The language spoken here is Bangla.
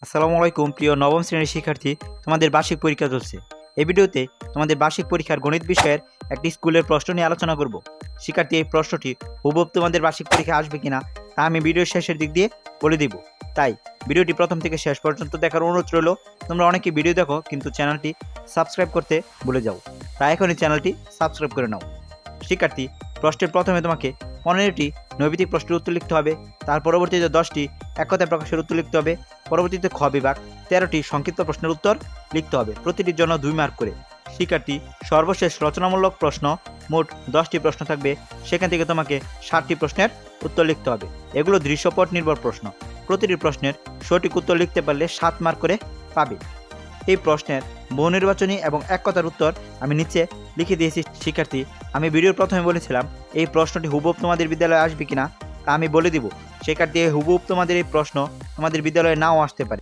আসসালামু আলাইকুম প্রিয় নবম শ্রেণীর শিক্ষার্থী, তোমাদের বার্ষিক পরীক্ষা চলছে। এই ভিডিওতে তোমাদের বার্ষিক পরীক্ষার গণিত বিষয়ের একটি স্কুলের প্রশ্ন নিয়ে আলোচনা করব। শিক্ষার্থী, এই প্রশ্নটি হুবহু তোমাদের বার্ষিক পরীক্ষা আসবে কিনা তা আমি ভিডিওর শেষের দিক দিয়ে বলে দিব। তাই ভিডিওটি প্রথম থেকে শেষ পর্যন্ত দেখার অনুরোধ রইল। তোমরা অনেকে ভিডিও দেখো কিন্তু চ্যানেলটি সাবস্ক্রাইব করতে ভুলে যাও, তাই এখনই চ্যানেলটি সাবস্ক্রাইব করে নাও। শিক্ষার্থী, প্রশ্নের প্রথমে তোমাকে 15টি নৈবেদিক প্রশ্নের উত্তর লিখতে হবে। তার পরবর্তীতে 10টি এক কথায় প্রকাশের উত্তর লিখতে হবে। পরবর্তীতে খ বিভাগ 13টি সংক্ষিপ্ত প্রশ্নের উত্তর লিখতে হবে, প্রতিটির জন্য 2 মার্ক করে। শিক্ষার্থী, সর্বশেষ রচনামূলক প্রশ্ন, মোট 10টি প্রশ্ন থাকবে। সেখান থেকে তোমাকে 60টি প্রশ্নের উত্তর লিখতে হবে। এগুলো দৃশ্যপট নির্ভর প্রশ্ন। প্রতিটি প্রশ্নের সঠিক উত্তর লিখতে পারলে 7 মার্ক করে পাবে। এই প্রশ্নের বহু নির্বাচনী এবং এক কথার উত্তর আমি নিচে লিখে দিয়েছি। শিক্ষার্থী, আমি ভিডিওর প্রথমে বলেছিলাম এই প্রশ্নটি হুবহু তোমাদের বিদ্যালয়ে আসবে কিনা তা আমি বলে দিব। শিক্ষার্থী, হুবহু তোমাদের এই প্রশ্ন তোমাদের বিদ্যালয়ে নাও আসতে পারে।